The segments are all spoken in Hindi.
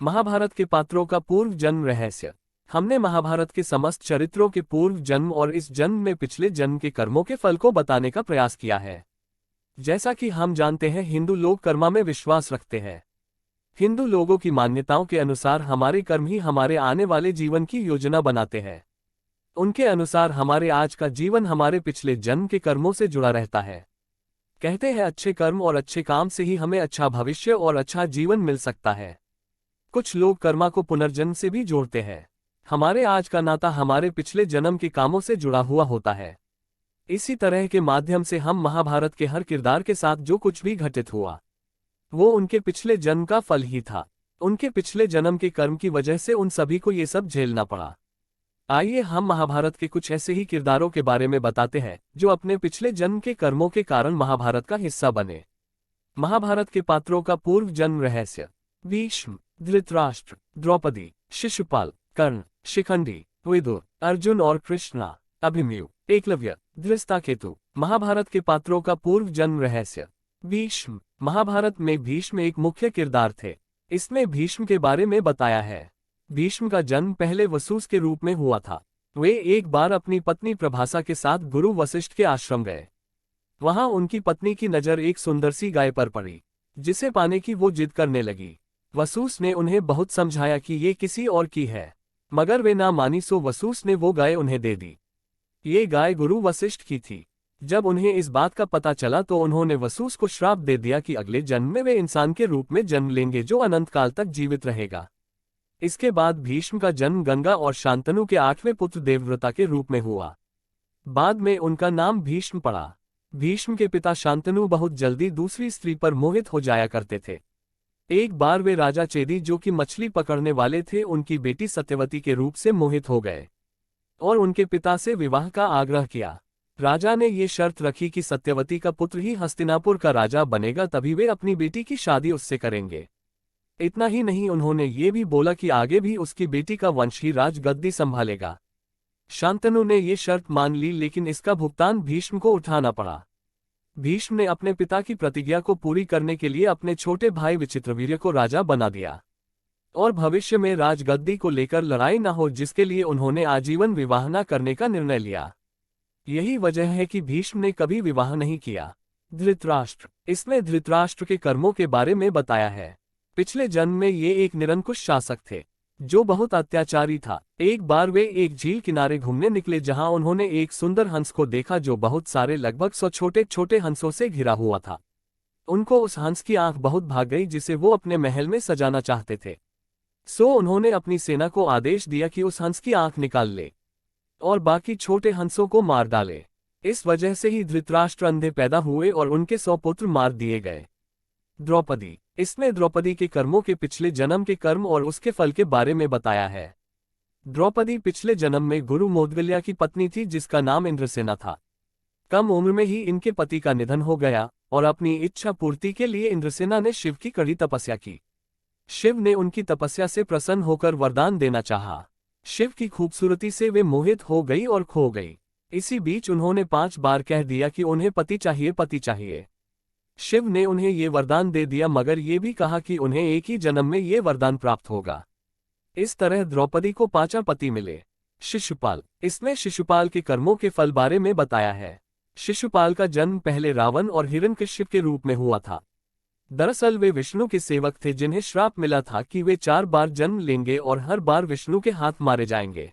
महाभारत के पात्रों का पूर्व जन्म रहस्य। हमने महाभारत के समस्त चरित्रों के पूर्व जन्म और इस जन्म में पिछले जन्म के कर्मों के फल को बताने का प्रयास किया है। जैसा कि हम जानते हैं, हिंदू लोग कर्मा में विश्वास रखते हैं। हिंदू लोगों की मान्यताओं के अनुसार हमारे कर्म ही हमारे आने वाले जीवन की योजना बनाते हैं। उनके अनुसार हमारे आज का जीवन हमारे पिछले जन्म के कर्मों से जुड़ा रहता है। कहते हैं, अच्छे कर्म और अच्छे काम से ही हमें अच्छा भविष्य और अच्छा जीवन मिल सकता है। कुछ लोग कर्मा को पुनर्जन्म से भी जोड़ते हैं। हमारे आज का नाता हमारे पिछले जन्म के कामों से जुड़ा हुआ होता है। इसी तरह के माध्यम से हम महाभारत के हर किरदार के साथ जो कुछ भी घटित हुआ वो उनके पिछले जन्म का फल ही था। उनके पिछले जन्म के कर्म की वजह से उन सभी को ये सब झेलना पड़ा। आइए हम महाभारत के कुछ ऐसे ही किरदारों के बारे में बताते हैं जो अपने पिछले जन्म के कर्मों के कारण महाभारत का हिस्सा बने। महाभारत के पात्रों का पूर्व जन्म रहस्य। भीष्म, धृतराष्ट्र, द्रौपदी, शिशुपाल, कर्ण, शिखंडी, विदुर, अर्जुन और कृष्णा, अभिमन्यु, एकलव्य, धृष्टाकेतु। महाभारत के पात्रों का पूर्व जन्म रहस्य। भीष्म। महाभारत में भीष्म एक मुख्य किरदार थे। इसमें भीष्म के बारे में बताया है। भीष्म का जन्म पहले वसुस के रूप में हुआ था। वे एक बार अपनी पत्नी प्रभासा के साथ गुरु वशिष्ठ के आश्रम गए। वहां उनकी पत्नी की नजर एक सुंदर सी गाय पर पड़ी, जिसे पाने की वो जिद करने लगी। वसुस ने उन्हें बहुत समझाया कि ये किसी और की है, मगर वे ना मानी, सो वसुस ने वो गाय उन्हें दे दी। ये गाय गुरु वशिष्ठ की थी। जब उन्हें इस बात का पता चला तो उन्होंने वसुस को श्राप दे दिया कि अगले जन्म में वे इंसान के रूप में जन्म लेंगे जो अनंत काल तक जीवित रहेगा। इसके बाद भीष्म का जन्म गंगा और शांतनु के 8वें पुत्र देवव्रता के रूप में हुआ। बाद में उनका नाम भीष्म पड़ा। भीष्म के पिता शांतनु बहुत जल्दी दूसरी स्त्री पर मोहित हो जाया करते थे। एक बार वे राजा चेदी, जो कि मछली पकड़ने वाले थे, उनकी बेटी सत्यवती के रूप से मोहित हो गए और उनके पिता से विवाह का आग्रह किया। राजा ने ये शर्त रखी कि सत्यवती का पुत्र ही हस्तिनापुर का राजा बनेगा, तभी वे अपनी बेटी की शादी उससे करेंगे। इतना ही नहीं, उन्होंने ये भी बोला कि आगे भी उसकी बेटी का वंश ही राजगद्दी संभालेगा। शांतनु ने ये शर्त मान ली, लेकिन इसका भुगतान भीष्म को उठाना पड़ा। भीष्म ने अपने पिता की प्रतिज्ञा को पूरी करने के लिए अपने छोटे भाई विचित्रवीर्य को राजा बना दिया और भविष्य में राजगद्दी को लेकर लड़ाई न हो, जिसके लिए उन्होंने आजीवन विवाह न करने का निर्णय लिया। यही वजह है कि भीष्म ने कभी विवाह नहीं किया। धृतराष्ट्र। इसमें धृतराष्ट्र के कर्मों के बारे में बताया है। पिछले जन्म में ये एक निरंकुश शासक थे जो बहुत अत्याचारी था। एक बार वे एक झील किनारे घूमने निकले, जहां उन्होंने एक सुंदर हंस को देखा जो बहुत सारे लगभग 100 छोटे छोटे हंसों से घिरा हुआ था। उनको उस हंस की आंख बहुत भाग गई, जिसे वो अपने महल में सजाना चाहते थे। सो उन्होंने अपनी सेना को आदेश दिया कि उस हंस की आंख निकाल ले और बाकी छोटे हंसों को मार डाले। इस वजह से ही धृतराष्ट्र अंधे पैदा हुए और उनके 100 पुत्र मार दिए गए। द्रौपदी। इसमें द्रौपदी के कर्मों के पिछले जन्म के कर्म और उसके फल के बारे में बताया है। द्रौपदी पिछले जन्म में गुरु मौदगल्या की पत्नी थी, जिसका नाम इंद्रसेना था। कम उम्र में ही इनके पति का निधन हो गया और अपनी इच्छा पूर्ति के लिए इंद्रसेना ने शिव की कड़ी तपस्या की। शिव ने उनकी तपस्या से प्रसन्न होकर वरदान देना चाहा। शिव की खूबसूरती से वे मोहित हो गई और खो गई। इसी बीच उन्होंने 5 बार कह दिया कि उन्हें पति चाहिए, पति चाहिए। शिव ने उन्हें ये वरदान दे दिया, मगर ये भी कहा कि उन्हें एक ही जन्म में ये वरदान प्राप्त होगा। इस तरह द्रौपदी को 5 पति मिले। शिशुपाल। इसमें शिशुपाल के कर्मों के फल बारे में बताया है। शिशुपाल का जन्म पहले रावण और हिरण्यकश्यप के रूप में हुआ था। दरअसल वे विष्णु के सेवक थे, जिन्हें श्राप मिला था कि वे 4 बार जन्म लेंगे और हर बार विष्णु के हाथ मारे जाएंगे।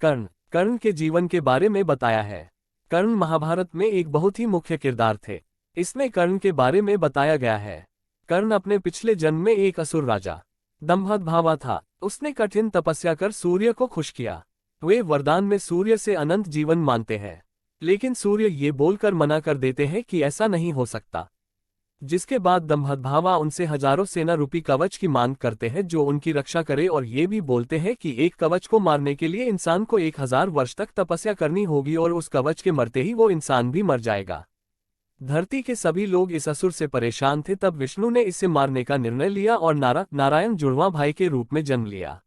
कर्ण। कर्ण के जीवन के बारे में बताया है। कर्ण महाभारत में एक बहुत ही मुख्य किरदार थे। इसमें कर्ण के बारे में बताया गया है। कर्ण अपने पिछले जन्म में एक असुर राजा दंभद्भावा था। उसने कठिन तपस्या कर सूर्य को खुश किया। वे वरदान में सूर्य से अनंत जीवन मानते हैं, लेकिन सूर्य ये बोलकर मना कर देते हैं कि ऐसा नहीं हो सकता। जिसके बाद दंभद्भावा उनसे हजारों सेना रूपी कवच की मांग करते हैं जो उनकी रक्षा करे, और ये भी बोलते हैं कि एक कवच को मारने के लिए इंसान को 1000 वर्ष तक तपस्या करनी होगी और उस कवच के मरते ही वो इंसान भी मर जाएगा। धरती के सभी लोग इस असुर से परेशान थे। तब विष्णु ने इसे मारने का निर्णय लिया और नारायण जुड़वां भाई के रूप में जन्म लिया।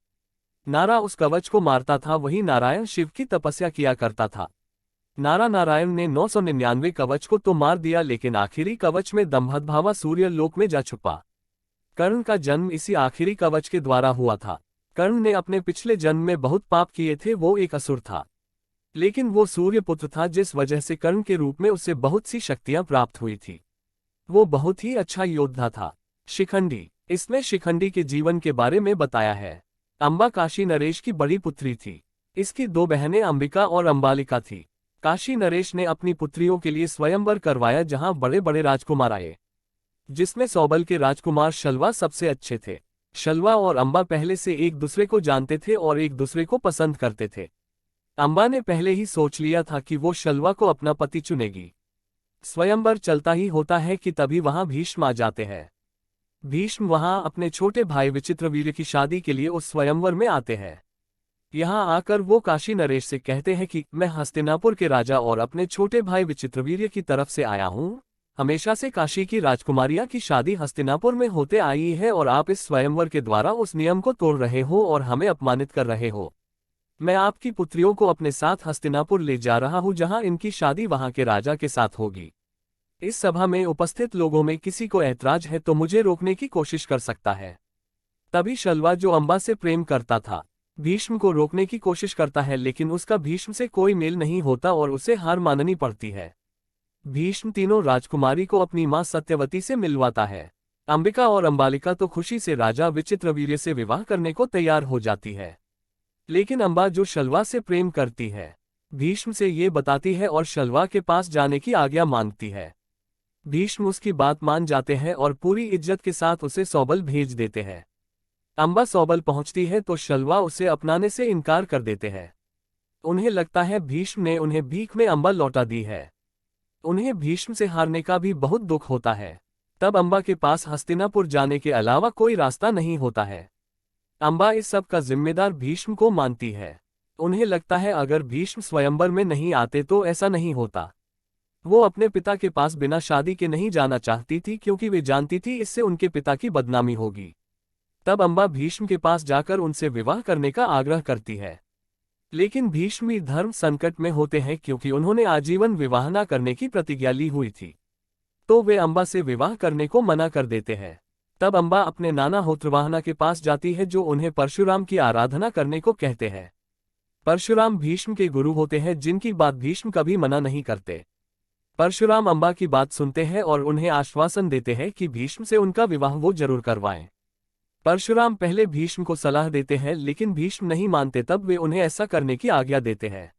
नारा उस कवच को मारता था, वही नारायण शिव की तपस्या किया करता था। नारायण ने 999 कवच को तो मार दिया, लेकिन आखिरी कवच में दंभद्भावा सूर्य लोक में जा छुपा। कर्ण का जन्म इसी आखिरी कवच के द्वारा हुआ था। कर्ण ने अपने पिछले जन्म में बहुत पाप किए थे, वो एक असुर था। लेकिन वो सूर्य पुत्र था, जिस वजह से कर्ण के रूप में उसे बहुत सी शक्तियां प्राप्त हुई थी। वो बहुत ही अच्छा योद्धा था। शिखंडी, इसमें शिखंडी के जीवन के बारे में बताया है। अंबा काशी नरेश की बड़ी पुत्री थी। इसकी दो बहनें अंबिका और अंबालिका थी। काशी नरेश ने अपनी पुत्रियों के लिए स्वयंवर करवाया, जहां बड़े बड़े राजकुमार आए, जिसमें सौबल के राजकुमार शल्वा सबसे अच्छे थे। शल्वा और अंबा पहले से एक दूसरे को जानते थे और एक दूसरे को पसंद करते थे। अंबा ने पहले ही सोच लिया था कि वो शल्वा को अपना पति चुनेगी। स्वयंवर चलता ही होता है कि तभी वहां भीष्म आ जाते हैं। भीष्म वहां अपने छोटे भाई विचित्रवीर्य की शादी के लिए उस स्वयंवर में आते हैं। यहां आकर वो काशी नरेश से कहते हैं कि मैं हस्तिनापुर के राजा और अपने छोटे भाई विचित्रवीर्य की तरफ से आया हूं। हमेशा से काशी की राजकुमारियां की शादी हस्तिनापुर में होते आई है और आप इस स्वयंवर के द्वारा उस नियम को तोड़ रहे हो और हमें अपमानित कर रहे हो। मैं आपकी पुत्रियों को अपने साथ हस्तिनापुर ले जा रहा हूं, जहां इनकी शादी वहां के राजा के साथ होगी। इस सभा में उपस्थित लोगों में किसी को ऐतराज है तो मुझे रोकने की कोशिश कर सकता है। तभी शल्वा, जो अंबा से प्रेम करता था, भीष्म को रोकने की कोशिश करता है, लेकिन उसका भीष्म से कोई मेल नहीं होता और उसे हार माननी पड़ती है। भीष्म तीनों राजकुमारी को अपनी मां सत्यवती से मिलवाता है। अंबिका और अंबालिका तो खुशी से राजा विचित्रवीर्य से विवाह करने को तैयार हो जाती है। लेकिन अंबा, जो शल्वा से प्रेम करती है, भीष्म से ये बताती है और शल्वा के पास जाने की आज्ञा मांगती है। भीष्म उसकी बात मान जाते हैं और पूरी इज्जत के साथ उसे सौबल भेज देते हैं। अंबा सौबल पहुंचती है तो शल्वा उसे अपनाने से इनकार कर देते हैं। उन्हें लगता है भीष्म ने उन्हें भीख में अंबा लौटा दी है। उन्हें भीष्म से हारने का भी बहुत दुख होता है। तब अंबा के पास हस्तिनापुर जाने के अलावा कोई रास्ता नहीं होता है। अंबा इस सब का जिम्मेदार भीष्म को मानती है। उन्हें लगता है अगर भीष्म स्वयंवर में नहीं आते तो ऐसा नहीं होता। वो अपने पिता के पास बिना शादी के नहीं जाना चाहती थी, क्योंकि वे जानती थी इससे उनके पिता की बदनामी होगी। तब अंबा भीष्म के पास जाकर उनसे विवाह करने का आग्रह करती है। लेकिन भीष्म भी धर्म संकट में होते हैं, क्योंकि उन्होंने आजीवन विवाह न करने की प्रतिज्ञा ली हुई थी। तो वे अंबा से विवाह करने को मना कर देते हैं। तब अंबा अपने नाना होत्रवाहना के पास जाती है, जो उन्हें परशुराम की आराधना करने को कहते हैं। परशुराम भीष्म के गुरु होते हैं, जिनकी बात भीष्म कभी मना नहीं करते। परशुराम अंबा की बात सुनते हैं और उन्हें आश्वासन देते हैं कि भीष्म से उनका विवाह वो जरूर करवाएं। परशुराम पहले भीष्म को सलाह देते हैं, लेकिन भीष्म नहीं मानते। तब वे उन्हें ऐसा करने की आज्ञा देते हैं।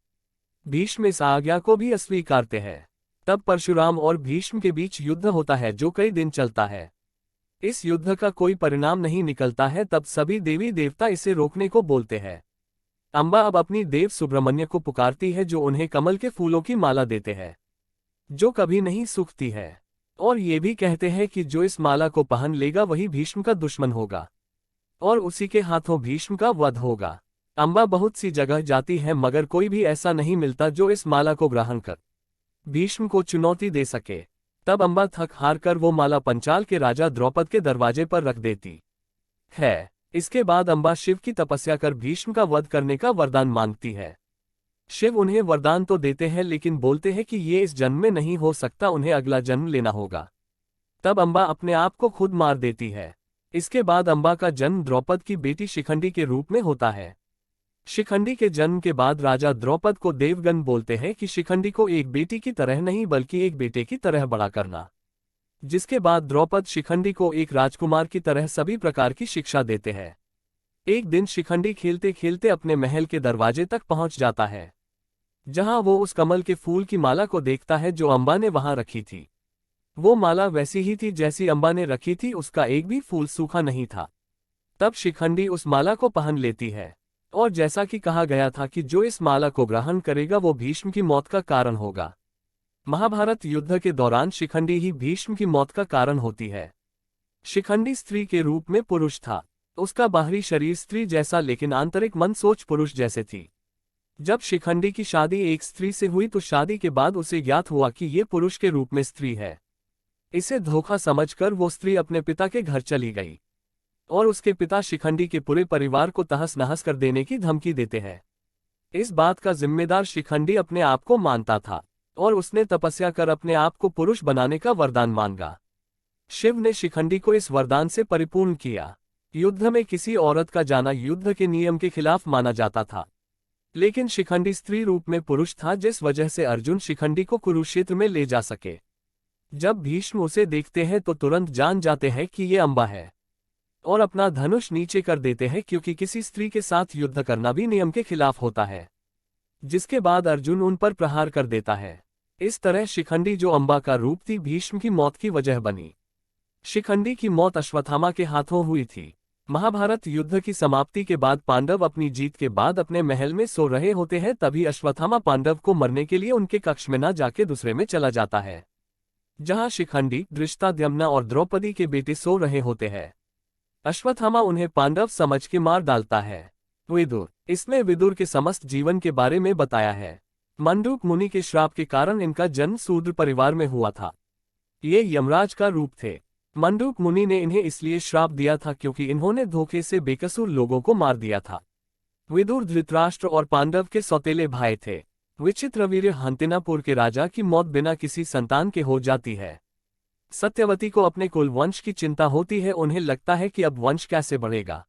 भीष्म इस आज्ञा को भी अस्वीकारते हैं। तब परशुराम और भीष्म के बीच युद्ध होता है, जो कई दिन चलता है। इस युद्ध का कोई परिणाम नहीं निकलता है। तब सभी देवी देवता इसे रोकने को बोलते हैं। अंबा अब अपनी देव सुब्रमण्य को पुकारती है, जो उन्हें कमल के फूलों की माला देते हैं, जो कभी नहीं सूखती है, और ये भी कहते हैं कि जो इस माला को पहन लेगा वही भीष्म का दुश्मन होगा और उसी के हाथों भीष्म का वध होगा। अंबा बहुत सी जगह जाती है, मगर कोई भी ऐसा नहीं मिलता जो इस माला को ग्रहण कर भीष्म को चुनौती दे सके। तब अंबा थक हार कर वो माला पंचाल के राजा द्रौपद के दरवाजे पर रख देती है। इसके बाद अंबा शिव की तपस्या कर भीष्म का वध करने का वरदान मांगती है। शिव उन्हें वरदान तो देते हैं, लेकिन बोलते हैं कि ये इस जन्म में नहीं हो सकता, उन्हें अगला जन्म लेना होगा। तब अंबा अपने आप को खुद मार देती है। इसके बाद अंबा का जन्म द्रौपद की बेटी शिखंडी के रूप में होता है। शिखंडी के जन्म के बाद राजा द्रौपद को देवगण बोलते हैं कि शिखंडी को एक बेटी की तरह नहीं बल्कि एक बेटे की तरह बड़ा करना। जिसके बाद द्रौपद शिखंडी को एक राजकुमार की तरह सभी प्रकार की शिक्षा देते हैं। एक दिन शिखंडी खेलते खेलते अपने महल के दरवाजे तक पहुंच जाता है, जहां वो उस कमल के फूल की माला को देखता है जो अंबा ने वहां रखी थी। वो माला वैसी ही थी जैसी अंबा ने रखी थी, उसका एक भी फूल सूखा नहीं था। तब शिखंडी उस माला को पहन लेती है, और जैसा कि कहा गया था कि जो इस माला को ग्रहण करेगा वो भीष्म की मौत का कारण होगा। महाभारत युद्ध के दौरान शिखंडी ही भीष्म की मौत का कारण होती है। शिखंडी स्त्री के रूप में पुरुष था। उसका बाहरी शरीर स्त्री जैसा, लेकिन आंतरिक मन सोच पुरुष जैसे थी। जब शिखंडी की शादी एक स्त्री से हुई तो शादी के बाद उसे ज्ञात हुआ कि ये पुरुष के रूप में स्त्री है। इसे धोखा समझकर वो स्त्री अपने पिता के घर चली गई, और उसके पिता शिखंडी के पूरे परिवार को तहस नहस कर देने की धमकी देते हैं। इस बात का जिम्मेदार शिखंडी अपने आप को मानता था, और उसने तपस्या कर अपने आप को पुरुष बनाने का वरदान मांगा। शिव ने शिखंडी को इस वरदान से परिपूर्ण किया। युद्ध में किसी औरत का जाना युद्ध के नियम के खिलाफ माना जाता था, लेकिन शिखंडी स्त्री रूप में पुरुष था, जिस वजह से अर्जुन शिखंडी को कुरुक्षेत्र में ले जा सके। जब भीष्म उसे देखते हैं तो तुरंत जान जाते हैं कि ये अम्बा है और अपना धनुष नीचे कर देते हैं, क्योंकि किसी स्त्री के साथ युद्ध करना भी नियम के खिलाफ होता है। जिसके बाद अर्जुन उन पर प्रहार कर देता है। इस तरह शिखंडी, जो अम्बा का रूप थी, भीष्म की मौत की वजह बनी। शिखंडी की मौत अश्वत्थामा के हाथों हुई थी। महाभारत युद्ध की समाप्ति के बाद पांडव अपनी जीत के बाद अपने महल में सो रहे होते हैं, तभी अश्वत्थामा पांडव को मरने के लिए उनके कक्ष में न जाके दूसरे में चला जाता है, जहां शिखंडी, धृष्टाद्युम्न और द्रौपदी के बेटे सो रहे होते हैं। अश्वत्थामा उन्हें पांडव समझ के मार डालता है। विदुर, इसमें विदुर के समस्त जीवन के बारे में बताया है। मंडूक मुनि के श्राप के कारण इनका जन्म शूद्र परिवार में हुआ था। ये यमराज का रूप थे। मंडूक मुनि ने इन्हें इसलिए श्राप दिया था क्योंकि इन्होंने धोखे से बेकसूर लोगों को मार दिया था। विदुर धृतराष्ट्र और पांडव के सौतेले भाई थे। विचित्रवीर्य हस्तिनापुर के राजा की मौत बिना किसी संतान के हो जाती है। सत्यवती को अपने कुल वंश की चिंता होती है। उन्हें लगता है कि अब वंश कैसे बढ़ेगा।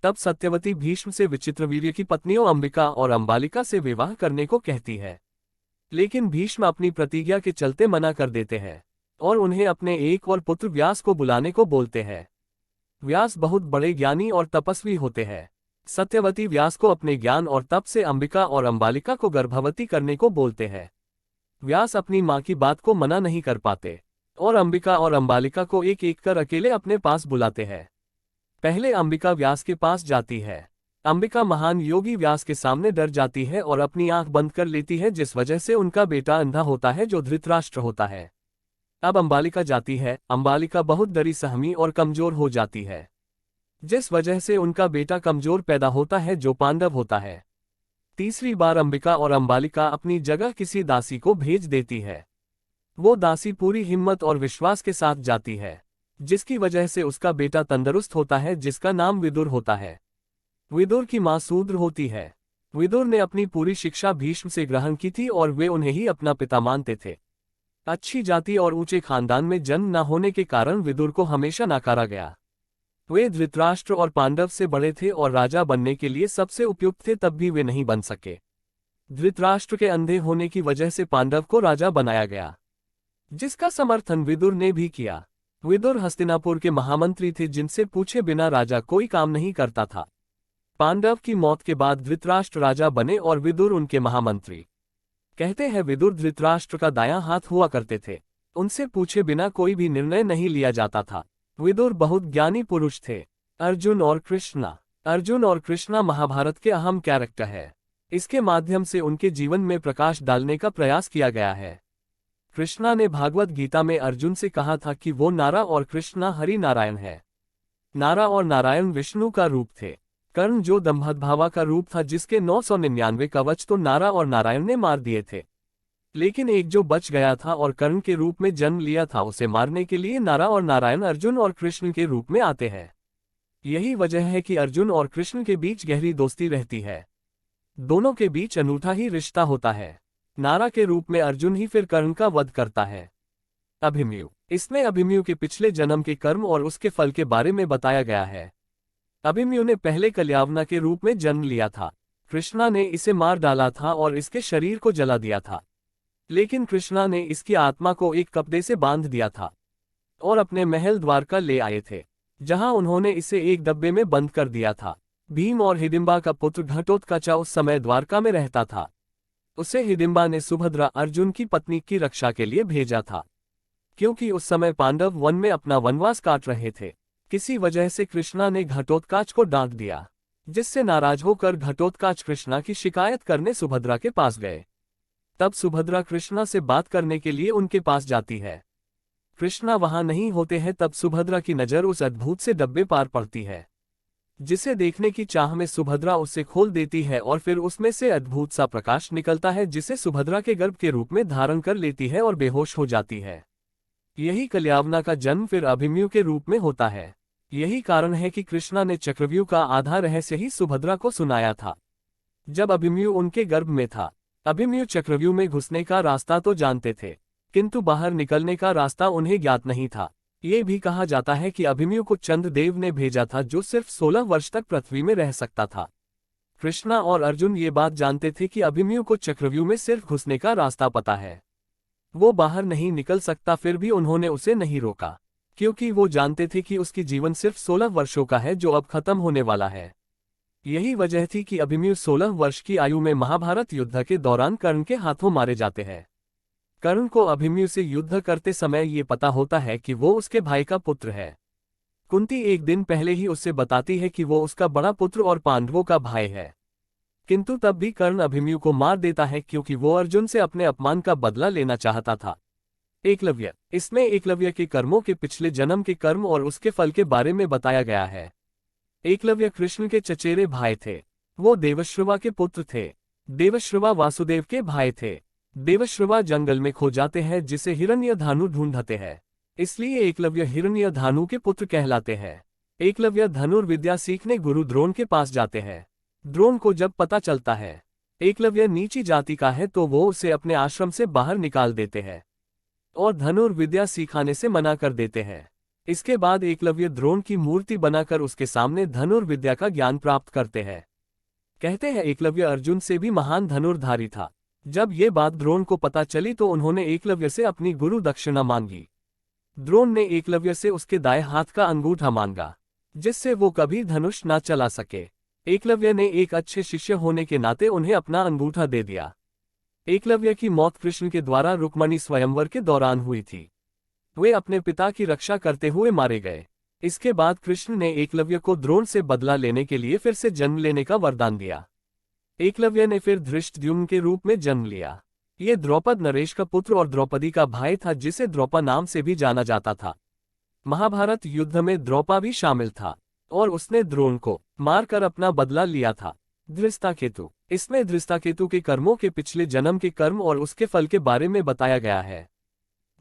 तब सत्यवती भीष्म से विचित्रवीर्य की पत्नियों अंबिका और अंबालिका से विवाह करने को कहती है, लेकिन भीष्म अपनी प्रतिज्ञा के चलते मना कर देते हैं और उन्हें अपने एक और पुत्र व्यास को बुलाने को बोलते हैं। व्यास बहुत बड़े ज्ञानी और तपस्वी होते हैं। सत्यवती व्यास को अपने ज्ञान और तप से अंबिका और अंबालिका को गर्भवती करने को बोलते हैं। व्यास अपनी मां की बात को मना नहीं कर पाते और अंबिका और अंबालिका को एक एक कर अकेले अपने पास बुलाते हैं। पहले अंबिका व्यास के पास जाती है। अंबिका महान योगी व्यास के सामने डर जाती है और अपनी आंख बंद कर लेती है, जिस वजह से उनका बेटा अंधा होता है, जो धृतराष्ट्र होता है। अब अंबालिका जाती है। अंबालिका बहुत डरी सहमी और कमजोर हो जाती है, जिस वजह से उनका बेटा कमजोर पैदा होता है, जो पांडव होता है। तीसरी बार अंबिका और अंबालिका अपनी जगह किसी दासी को भेज देती है। वो दासी पूरी हिम्मत और विश्वास के साथ जाती है, जिसकी वजह से उसका बेटा तंदुरुस्त होता है, जिसका नाम विदुर होता है। विदुर की मां शूद्र होती है। विदुर ने अपनी पूरी शिक्षा भीष्म से ग्रहण की थी और वे उन्हें ही अपना पिता मानते थे। अच्छी जाति और ऊंचे खानदान में जन्म न होने के कारण विदुर को हमेशा नकारा गया। वे धृतराष्ट्र और पांडव से बड़े थे और राजा बनने के लिए सबसे उपयुक्त थे, तब भी वे नहीं बन सके। धृतराष्ट्र के अंधे होने की वजह से पांडव को राजा बनाया गया, जिसका समर्थन विदुर ने भी किया। विदुर हस्तिनापुर के महामंत्री थे, जिनसे पूछे बिना राजा कोई काम नहीं करता था। पांडव की मौत के बाद धृतराष्ट्र राजा बने और विदुर उनके महामंत्री। कहते हैं विदुर धृतराष्ट्र का दायां हाथ हुआ करते थे। उनसे पूछे बिना कोई भी निर्णय नहीं लिया जाता था। विदुर बहुत ज्ञानी पुरुष थे। अर्जुन और कृष्णा। अर्जुन और कृष्णा महाभारत के अहम कैरेक्टर है। इसके माध्यम से उनके जीवन में प्रकाश डालने का प्रयास किया गया है। कृष्णा ने भागवत गीता में अर्जुन से कहा था कि वो नारा और कृष्णा हरि नारायण है। नारा और नारायण विष्णु का रूप थे। कर्ण जो दंभद्भावा का रूप था, जिसके 999 कवच तो नारा और नारायण ने मार दिए थे, लेकिन एक जो बच गया था और कर्ण के रूप में जन्म लिया था, उसे मारने के लिए नारा और नारायण अर्जुन और कृष्ण के रूप में आते हैं। यही वजह है कि अर्जुन और कृष्ण के बीच गहरी दोस्ती रहती है। दोनों के बीच अनूठा ही रिश्ता होता है। नारा के रूप में अर्जुन ही फिर कर्ण का वध करता है। अभिमन्यु। इसमें अभिमन्यु के पिछले जन्म के कर्म और उसके फल के बारे में बताया गया है। अभिमन्यु ने पहले कल्यावना के रूप में जन्म लिया था। कृष्णा ने इसे मार डाला था और इसके शरीर को जला दिया था, लेकिन कृष्णा ने इसकी आत्मा को एक कपड़े से बांध दिया था और अपने महल द्वारका ले आए थे, जहां उन्होंने इसे एक डब्बे में बंद कर दिया था। भीम और हिडिंबा का पुत्र घटोत्कचा उस समय द्वारका में रहता था। उसे हिडिंबा ने सुभद्रा, अर्जुन की पत्नी, की रक्षा के लिए भेजा था, क्योंकि उस समय पांडव वन में अपना वनवास काट रहे थे। किसी वजह से कृष्णा ने घटोत्कच को डांट दिया, जिससे नाराज होकर घटोत्कच कृष्णा की शिकायत करने सुभद्रा के पास गए। तब सुभद्रा कृष्णा से बात करने के लिए उनके पास जाती है। कृष्णा वहां नहीं होते हैं। तब सुभद्रा की नजर उस अद्भुत से डब्बे पार पड़ती है, जिसे देखने की चाह में सुभद्रा उसे खोल देती है और फिर उसमें से अद्भुत सा प्रकाश निकलता है, जिसे सुभद्रा के गर्भ के रूप में धारण कर लेती है और बेहोश हो जाती है। यही कल्यावना का जन्म फिर अभिमन्यु के रूप में होता है। यही कारण है कि कृष्णा ने चक्रव्यूह का आधा रहस्य ही सुभद्रा को सुनाया था, जब अभिमन्यु उनके गर्भ में था। अभिमन्यु चक्रव्यूह में घुसने का रास्ता तो जानते थे, किंतु बाहर निकलने का रास्ता उन्हें ज्ञात नहीं था। ये भी कहा जाता है कि अभिमन्यु को चंद्रदेव ने भेजा था, जो सिर्फ 16 वर्ष तक पृथ्वी में रह सकता था। कृष्णा और अर्जुन ये बात जानते थे कि अभिमन्यु को चक्रव्यूह में सिर्फ घुसने का रास्ता पता है, वो बाहर नहीं निकल सकता। फिर भी उन्होंने उसे नहीं रोका, क्योंकि वो जानते थे कि उसकी जीवन सिर्फ 16 वर्षों का है, जो अब खत्म होने वाला है। यही वजह थी कि अभिमन्यु 16 वर्ष की आयु में महाभारत युद्ध के दौरान कर्ण के हाथों मारे जाते हैं। कर्ण को अभिमन्यु से युद्ध करते समय ये पता होता है कि वो उसके भाई का पुत्र है। कुंती एक दिन पहले ही उससे बताती है कि वो उसका बड़ा पुत्र और पांडवों का भाई है, किंतु तब भी कर्ण अभिमन्यु को मार देता है, क्योंकि वो अर्जुन से अपने अपमान का बदला लेना चाहता था। एकलव्य, इसमें एकलव्य के कर्मों के पिछले जन्म के कर्म और उसके फल के बारे में बताया गया है। एकलव्य कृष्ण के चचेरे भाई थे। वो देवश्रवा के पुत्र थे। देवश्रवा वासुदेव के भाई थे। देवश्रवा जंगल में खो जाते हैं, जिसे हिरण्यधानु ढूंढते हैं, इसलिए एकलव्य हिरण्यधानु के पुत्र कहलाते हैं। एकलव्य धनुर्विद्या सीखने गुरु द्रोण के पास जाते हैं। द्रोण को जब पता चलता है एकलव्य नीची जाति का है, तो वो उसे अपने आश्रम से बाहर निकाल देते हैं और धनुर्विद्या सिखाने से मना कर देते हैं। इसके बाद एकलव्य द्रोण की मूर्ति बनाकर उसके सामने धनुर्विद्या का ज्ञान प्राप्त करते हैं। कहते हैं एकलव्य अर्जुन से भी महान धनुर्धारी था। जब ये बात द्रोण को पता चली तो उन्होंने एकलव्य से अपनी गुरु दक्षिणा मांगी। द्रोण ने एकलव्य से उसके दाएं हाथ का अंगूठा मांगा, जिससे वो कभी धनुष न चला सके। एकलव्य ने एक अच्छे शिष्य होने के नाते उन्हें अपना अंगूठा दे दिया। एकलव्य की मौत कृष्ण के द्वारा रुक्मणी स्वयंवर के दौरान हुई थी। वे अपने पिता की रक्षा करते हुए मारे गए। इसके बाद कृष्ण ने एकलव्य को द्रोण से बदला लेने के लिए फिर से जन्म लेने का वरदान दिया। एकलव्य ने फिर धृष्टद्युम्न के रूप में जन्म लिया। ये द्रौपद नरेश का पुत्र और द्रौपदी का भाई था, जिसे द्रौपद नाम से भी जाना जाता था। महाभारत युद्ध में द्रौपद भी शामिल था और उसने द्रोण को मारकर अपना बदला लिया था। धृष्टाकेतु, इसमें धृष्टाकेतु के कर्मों के पिछले जन्म के कर्म और उसके फल के बारे में बताया गया है।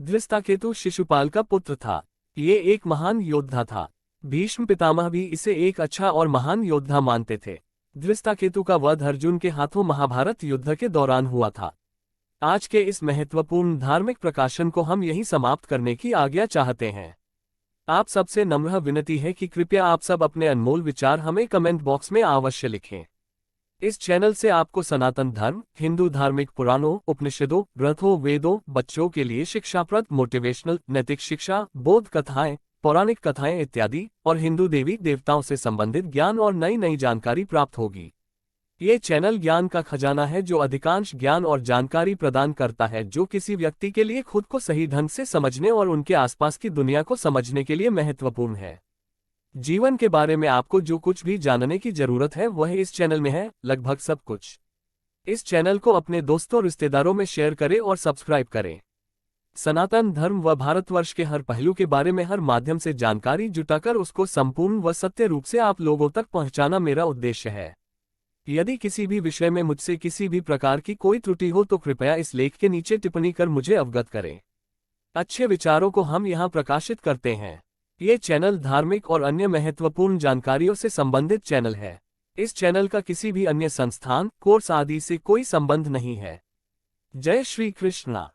धृष्टाकेतु शिशुपाल का पुत्र था। ये एक महान योद्धा था। भीष्म पितामह भी इसे एक अच्छा और महान योद्धा मानते थे। धृष्टाकेतु का वध अर्जुन के हाथों महाभारत युद्ध के दौरान हुआ था। आज के इस महत्वपूर्ण धार्मिक प्रकाशन को हम यहीं समाप्त करने की आज्ञा चाहते हैं। आप सबसे नम्र विनती है कि कृपया आप सब अपने अनमोल विचार हमें कमेंट बॉक्स में अवश्य लिखें। इस चैनल से आपको सनातन धर्म, हिंदू धार्मिक पुराणों, उपनिषदों, ग्रंथों, वेदों, बच्चों के लिए शिक्षाप्रद, मोटिवेशनल, नैतिक शिक्षा, बोध कथाएं, पौराणिक कथाएं इत्यादि और हिंदू देवी देवताओं से संबंधित ज्ञान और नई नई जानकारी प्राप्त होगी। ये चैनल ज्ञान का खजाना है, जो अधिकांश ज्ञान और जानकारी प्रदान करता है, जो किसी व्यक्ति के लिए खुद को सही ढंग से समझने और उनके आसपास की दुनिया को समझने के लिए महत्वपूर्ण है। जीवन के बारे में आपको जो कुछ भी जानने की जरूरत है वह इस चैनल में है, लगभग सब कुछ। इस चैनल को अपने दोस्तों रिश्तेदारों में शेयर करें और सब्सक्राइब करें। सनातन धर्म व भारतवर्ष के हर पहलू के बारे में हर माध्यम से जानकारी जुटाकर उसको संपूर्ण व सत्य रूप से आप लोगों तक पहुंचाना मेरा उद्देश्य है। यदि किसी भी विषय में मुझसे किसी भी प्रकार की कोई त्रुटि हो तो कृपया इस लेख के नीचे टिप्पणी कर मुझे अवगत करें। अच्छे विचारों को हम यहाँ प्रकाशित करते हैं। ये चैनल धार्मिक और अन्य महत्वपूर्ण जानकारियों से संबंधित चैनल है। इस चैनल का किसी भी अन्य संस्थान, कोर्स आदि से कोई संबंध नहीं है। जय श्री कृष्णा।